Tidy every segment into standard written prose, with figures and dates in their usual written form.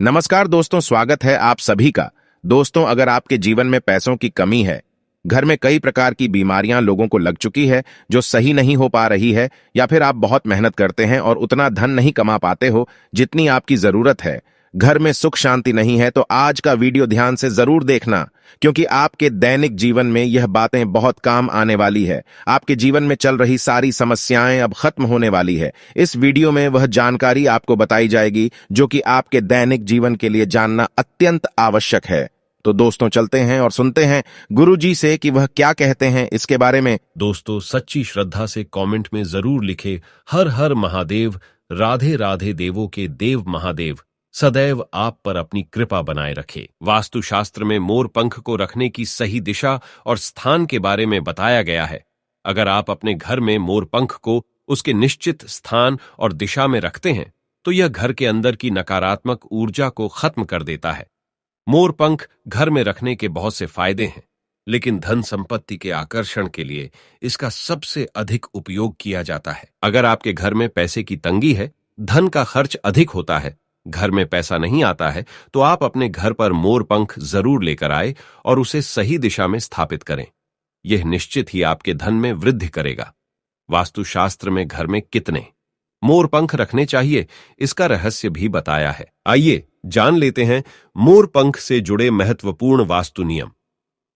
नमस्कार दोस्तों, स्वागत है आप सभी का। दोस्तों, अगर आपके जीवन में पैसों की कमी है, घर में कई प्रकार की बीमारियां लोगों को लग चुकी है जो सही नहीं हो पा रही है, या फिर आप बहुत मेहनत करते हैं और उतना धन नहीं कमा पाते हो जितनी आपकी जरूरत है, घर में सुख शांति नहीं है, तो आज का वीडियो ध्यान से जरूर देखना, क्योंकि आपके दैनिक जीवन में यह बातें बहुत काम आने वाली है। आपके जीवन में चल रही सारी समस्याएं अब खत्म होने वाली है। इस वीडियो में वह जानकारी आपको बताई जाएगी जो कि आपके दैनिक जीवन के लिए जानना अत्यंत आवश्यक है। तो दोस्तों, चलते हैं और सुनते हैं गुरुजी से कि वह क्या कहते हैं इसके बारे में। दोस्तों, सच्ची श्रद्धा से कमेंट में जरूर लिखे हर हर महादेव, राधे राधे देवों के देव महादेव सदैव आप पर अपनी कृपा बनाए रखे। वास्तुशास्त्र में मोर पंख को रखने की सही दिशा और स्थान के बारे में बताया गया है। अगर आप अपने घर में मोर पंख को उसके निश्चित स्थान और दिशा में रखते हैं तो यह घर के अंदर की नकारात्मक ऊर्जा को खत्म कर देता है। मोर पंख घर में रखने के बहुत से फायदे हैं, लेकिन धन संपत्ति के आकर्षण के लिए इसका सबसे अधिक उपयोग किया जाता है। अगर आपके घर में पैसे की तंगी है, धन का खर्च अधिक होता है, घर में पैसा नहीं आता है, तो आप अपने घर पर मोर पंख जरूर लेकर आए और उसे सही दिशा में स्थापित करें। यह निश्चित ही आपके धन में वृद्धि करेगा। वास्तुशास्त्र में घर में कितने मोर पंख रखने चाहिए, इसका रहस्य भी बताया है। आइए जान लेते हैं मोर पंख से जुड़े महत्वपूर्ण वास्तु नियम।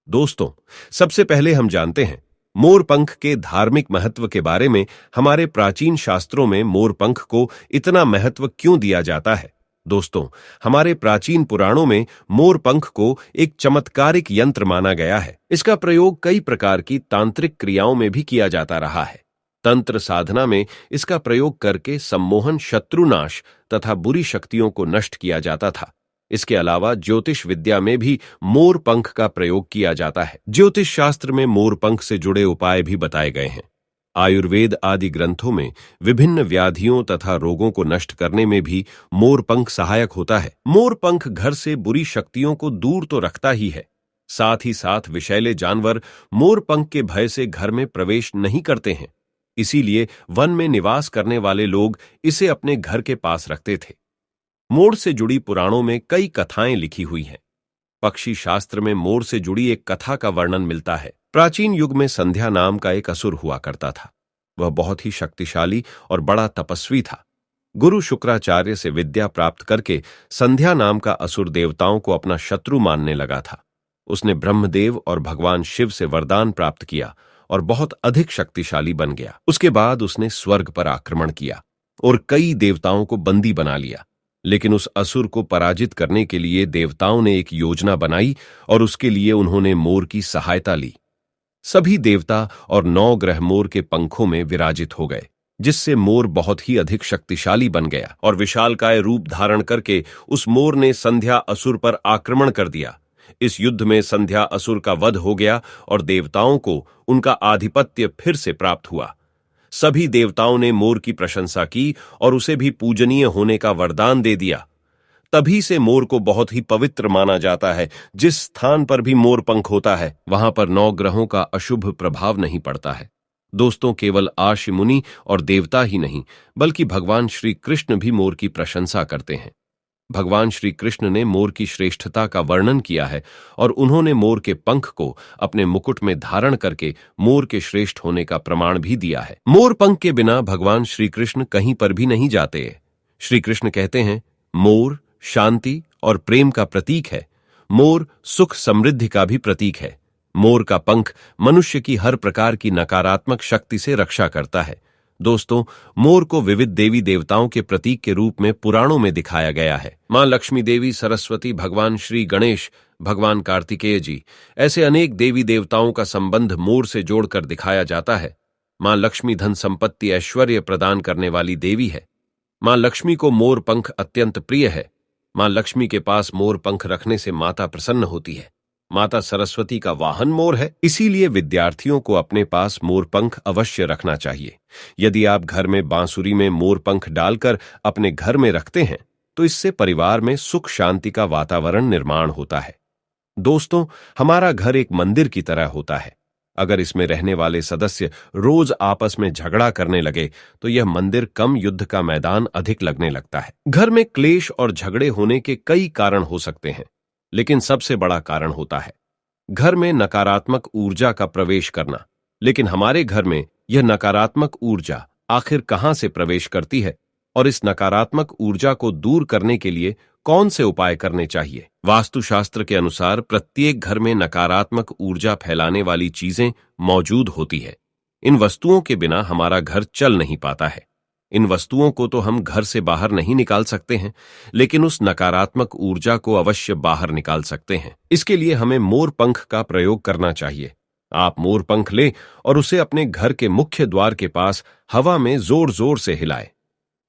दोस्तों, सबसे पहले हम जानते हैं मोर पंख के धार्मिक महत्व के बारे में। हमारे प्राचीन शास्त्रों में मोर पंख को इतना महत्व क्यों दिया जाता है? दोस्तों, हमारे प्राचीन पुराणों में मोर पंख को एक चमत्कारिक यंत्र माना गया है। इसका प्रयोग कई प्रकार की तांत्रिक क्रियाओं में भी किया जाता रहा है। तंत्र साधना में इसका प्रयोग करके सम्मोहन, शत्रुनाश तथा बुरी शक्तियों को नष्ट किया जाता था। इसके अलावा ज्योतिष विद्या में भी मोर पंख का प्रयोग किया जाता है। ज्योतिष शास्त्र में मोर पंख से जुड़े उपाय भी बताए गए हैं। आयुर्वेद आदि ग्रंथों में विभिन्न व्याधियों तथा रोगों को नष्ट करने में भी मोर पंख सहायक होता है। मोर पंख घर से बुरी शक्तियों को दूर तो रखता ही है, साथ ही साथ विषैले जानवर मोर पंख के भय से घर में प्रवेश नहीं करते हैं। इसीलिए वन में निवास करने वाले लोग इसे अपने घर के पास रखते थे। मोर से जुड़ी पुराणों में कई कथाएं लिखी हुई हैं। पक्षी शास्त्र में मोर से जुड़ी एक कथा का वर्णन मिलता है। प्राचीन युग में संध्या नाम का एक असुर हुआ करता था। वह बहुत ही शक्तिशाली और बड़ा तपस्वी था। गुरु शुक्राचार्य से विद्या प्राप्त करके संध्या नाम का असुर देवताओं को अपना शत्रु मानने लगा था। उसने ब्रह्मदेव और भगवान शिव से वरदान प्राप्त किया और बहुत अधिक शक्तिशाली बन गया। उसके बाद उसने स्वर्ग पर आक्रमण किया और कई देवताओं को बंदी बना लिया। लेकिन उस असुर को पराजित करने के लिए देवताओं ने एक योजना बनाई और उसके लिए उन्होंने मोर की सहायता ली। सभी देवता और 9 ग्रह मोर के पंखों में विराजित हो गए, जिससे मोर बहुत ही अधिक शक्तिशाली बन गया और विशालकाय रूप धारण करके उस मोर ने संध्या असुर पर आक्रमण कर दिया। इस युद्ध में संध्या असुर का वध हो गया और देवताओं को उनका आधिपत्य फिर से प्राप्त हुआ। सभी देवताओं ने मोर की प्रशंसा की और उसे भी पूजनीय होने का वरदान दे दिया। तभी से मोर को बहुत ही पवित्र माना जाता है। जिस स्थान पर भी मोर पंख होता है, वहां पर 9 ग्रहों का अशुभ प्रभाव नहीं पड़ता है। दोस्तों, केवल आर्षि मुनि और देवता ही नहीं, बल्कि भगवान श्री कृष्ण भी मोर की प्रशंसा करते हैं। भगवान श्री कृष्ण ने मोर की श्रेष्ठता का वर्णन किया है और उन्होंने मोर के पंख को अपने मुकुट में धारण करके मोर के श्रेष्ठ होने का प्रमाण भी दिया है। मोर पंख के बिना भगवान श्री कृष्ण कहीं पर भी नहीं जाते। श्री कृष्ण कहते हैं, मोर शांति और प्रेम का प्रतीक है। मोर सुख समृद्धि का भी प्रतीक है। मोर का पंख मनुष्य की हर प्रकार की नकारात्मक शक्ति से रक्षा करता है। दोस्तों, मोर को विविध देवी देवताओं के प्रतीक के रूप में पुराणों में दिखाया गया है। मां लक्ष्मी देवी, सरस्वती, भगवान श्री गणेश, भगवान कार्तिकेय जी, ऐसे अनेक देवी देवताओं का संबंध मोर से जोड़कर दिखाया जाता है। मां लक्ष्मी धन संपत्ति ऐश्वर्य प्रदान करने वाली देवी है। मां लक्ष्मी को मोर पंख अत्यंत प्रिय है। मां लक्ष्मी के पास मोर पंख रखने से माता प्रसन्न होती है। माता सरस्वती का वाहन मोर है, इसीलिए विद्यार्थियों को अपने पास मोर पंख अवश्य रखना चाहिए। यदि आप घर में बांसुरी में मोर पंख डालकर अपने घर में रखते हैं तो इससे परिवार में सुख शांति का वातावरण निर्माण होता है। दोस्तों, हमारा घर एक मंदिर की तरह होता है। अगर इसमें रहने वाले सदस्य रोज आपस में झगड़ा करने लगे तो यह मंदिर कम, युद्ध का मैदान अधिक लगने लगता है। घर में क्लेश और झगड़े होने के कई कारण हो सकते हैं, लेकिन सबसे बड़ा कारण होता है घर में नकारात्मक ऊर्जा का प्रवेश करना। लेकिन हमारे घर में यह नकारात्मक ऊर्जा आखिर कहां से प्रवेश करती है और इस नकारात्मक ऊर्जा को दूर करने के लिए कौन से उपाय करने चाहिए? वास्तुशास्त्र के अनुसार प्रत्येक घर में नकारात्मक ऊर्जा फैलाने वाली चीजें मौजूद होती है। इन वस्तुओं के बिना हमारा घर चल नहीं पाता है। इन वस्तुओं को तो हम घर से बाहर नहीं निकाल सकते हैं, लेकिन उस नकारात्मक ऊर्जा को अवश्य बाहर निकाल सकते हैं। इसके लिए हमें मोर पंख का प्रयोग करना चाहिए। आप मोर पंख लें और उसे अपने घर के मुख्य द्वार के पास हवा में जोर जोर से हिलाएं।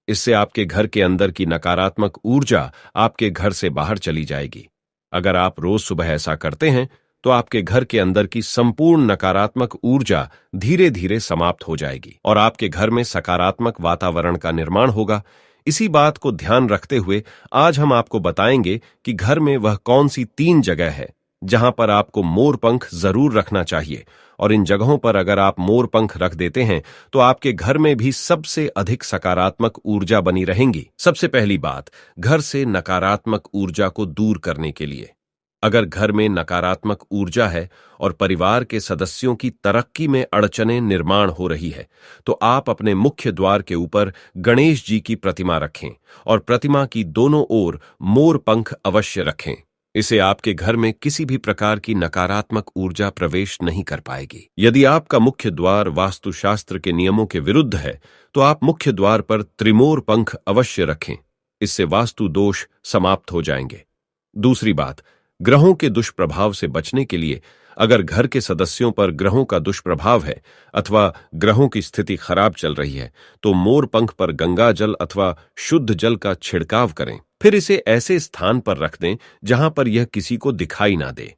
इससे आपके घर के अंदर की नकारात्मक ऊर्जा आपके घर से बाहर चली जाएगी। अगर आप रोज सुबह ऐसा करते हैं तो आपके घर के अंदर की संपूर्ण नकारात्मक ऊर्जा धीरे धीरे समाप्त हो जाएगी और आपके घर में सकारात्मक वातावरण का निर्माण होगा। इसी बात को ध्यान रखते हुए आज हम आपको बताएंगे कि घर में वह कौन सी 3 जगह है जहां पर आपको मोर पंख जरूर रखना चाहिए, और इन जगहों पर अगर आप मोर पंख रख देते हैं तो आपके घर में भी सबसे अधिक सकारात्मक ऊर्जा बनी रहेंगी। सबसे पहली बात, घर से नकारात्मक ऊर्जा को दूर करने के लिए। अगर घर में नकारात्मक ऊर्जा है और परिवार के सदस्यों की तरक्की में अड़चनें निर्माण हो रही है तो आप अपने मुख्य द्वार के ऊपर गणेश जी की प्रतिमा रखें और प्रतिमा की दोनों ओर मोर पंख अवश्य रखें। इसे आपके घर में किसी भी प्रकार की नकारात्मक ऊर्जा प्रवेश नहीं कर पाएगी। यदि आपका मुख्य द्वार वास्तुशास्त्र के नियमों के विरुद्ध है तो आप मुख्य द्वार पर त्रिमोर पंख अवश्य रखें। इससे वास्तु दोष समाप्त हो जाएंगे। दूसरी बात, ग्रहों के दुष्प्रभाव से बचने के लिए अगर घर के सदस्यों पर ग्रहों का दुष्प्रभाव है अथवा ग्रहों की स्थिति खराब चल रही है तो मोर पंख पर गंगा जल अथवा शुद्ध जल का छिड़काव करें। फिर इसे ऐसे स्थान पर रख दें जहां पर यह किसी को दिखाई ना दे।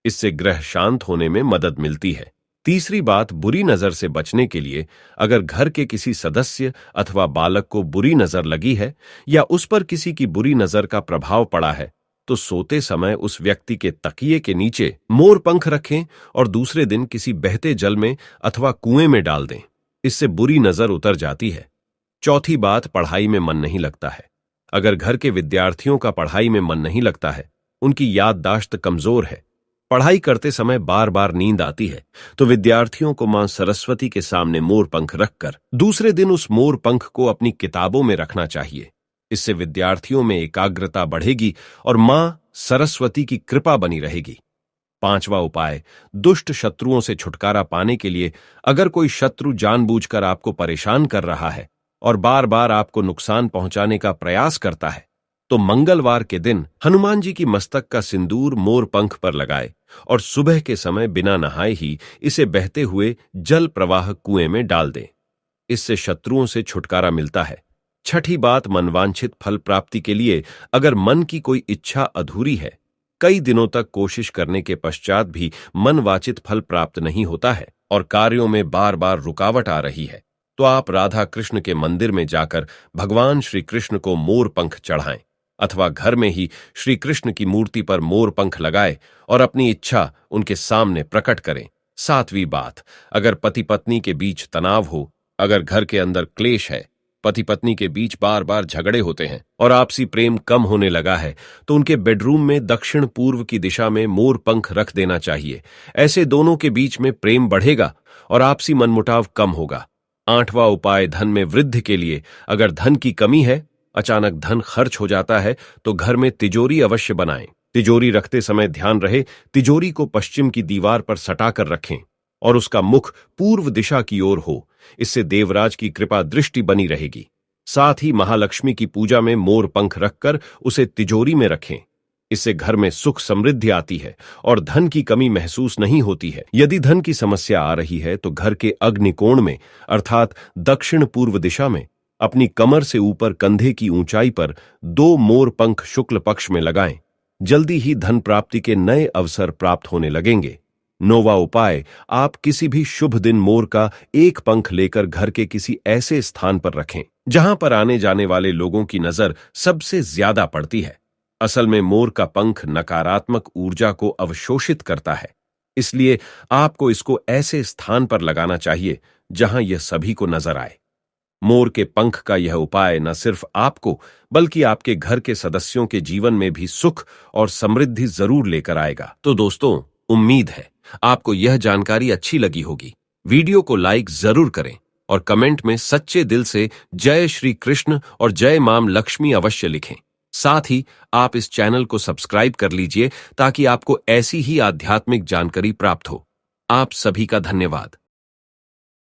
इससे ग्रह शांत होने में मदद मिलती है। तीसरी बात, बुरी नजर से बचने के लिए अगर घर के किसी सदस्य अथवा बालक को बुरी नजर लगी है या उस पर किसी की बुरी नजर का प्रभाव पड़ा है तो सोते समय उस व्यक्ति के तकिए के नीचे मोर पंख रखें और दूसरे दिन किसी बहते जल में अथवा कुएं में डाल दें। इससे बुरी नजर उतर जाती है। चौथी बात, पढ़ाई में मन नहीं लगता है। अगर घर के विद्यार्थियों का पढ़ाई में मन नहीं लगता है, उनकी याददाश्त कमजोर है, पढ़ाई करते समय बार बार नींद आती है, तो विद्यार्थियों को मां सरस्वती के सामने मोर पंख रखकर दूसरे दिन उस मोर पंख को अपनी किताबों में रखना चाहिए। इससे विद्यार्थियों में एकाग्रता बढ़ेगी और मां सरस्वती की कृपा बनी रहेगी। पांचवा उपाय, दुष्ट शत्रुओं से छुटकारा पाने के लिए अगर कोई शत्रु जानबूझकर आपको परेशान कर रहा है और बार बार आपको नुकसान पहुंचाने का प्रयास करता है तो मंगलवार के दिन हनुमान जी की मस्तक का सिंदूर मोर पंख पर लगाए और सुबह के समय बिना नहाए ही इसे बहते हुए जल प्रवाह कुएं में डाल दें। इससे शत्रुओं से छुटकारा मिलता है। छठी बात, मनवांछित फल प्राप्ति के लिए अगर मन की कोई इच्छा अधूरी है, कई दिनों तक कोशिश करने के पश्चात भी मनवांछित फल प्राप्त नहीं होता है और कार्यों में बार बार रुकावट आ रही है, तो आप राधा कृष्ण के मंदिर में जाकर भगवान श्री कृष्ण को मोर पंख चढ़ाएं अथवा घर में ही श्री कृष्ण की मूर्ति पर मोर पंख लगाए और अपनी इच्छा उनके सामने प्रकट करें। सातवीं बात, अगर पति पत्नी के बीच तनाव हो, अगर घर के अंदर क्लेश है, पति पत्नी के बीच बार बार झगड़े होते हैं और आपसी प्रेम कम होने लगा है तो उनके बेडरूम में दक्षिण पूर्व की दिशा में मोर पंख रख देना चाहिए। ऐसे दोनों के बीच में प्रेम बढ़ेगा और आपसी मनमुटाव कम होगा। आठवां उपाय, धन में वृद्धि के लिए अगर धन की कमी है, अचानक धन खर्च हो जाता है तो घर में तिजोरी अवश्य बनाएं। तिजोरी रखते समय ध्यान रहे तिजोरी को पश्चिम की दीवार पर सटाकर रखें और उसका मुख पूर्व दिशा की ओर हो। इससे देवराज की कृपा दृष्टि बनी रहेगी। साथ ही महालक्ष्मी की पूजा में मोर पंख रखकर उसे तिजोरी में रखें। इससे घर में सुख समृद्धि आती है और धन की कमी महसूस नहीं होती है। यदि धन की समस्या आ रही है तो घर के अग्निकोण में अर्थात दक्षिण पूर्व दिशा में अपनी कमर से ऊपर कंधे की ऊंचाई पर 2 मोर पंख शुक्ल पक्ष में लगाएं। जल्दी ही धन प्राप्ति के नए अवसर प्राप्त होने लगेंगे। 9वां उपाय, आप किसी भी शुभ दिन मोर का एक पंख लेकर घर के किसी ऐसे स्थान पर रखें जहां पर आने जाने वाले लोगों की नजर सबसे ज्यादा पड़ती है। असल में मोर का पंख नकारात्मक ऊर्जा को अवशोषित करता है। इसलिए आपको इसको ऐसे स्थान पर लगाना चाहिए जहां यह सभी को नजर आए। मोर के पंख का यह उपाय न सिर्फ आपको बल्कि आपके घर के सदस्यों के जीवन में भी सुख और समृद्धि जरूर लेकर आएगा। तो दोस्तों, उम्मीद है आपको यह जानकारी अच्छी लगी होगी। वीडियो को लाइक जरूर करें और कमेंट में सच्चे दिल से जय श्री कृष्ण और जय मां लक्ष्मी अवश्य लिखें। साथ ही आप इस चैनल को सब्सक्राइब कर लीजिए ताकि आपको ऐसी ही आध्यात्मिक जानकारी प्राप्त हो। आप सभी का धन्यवाद।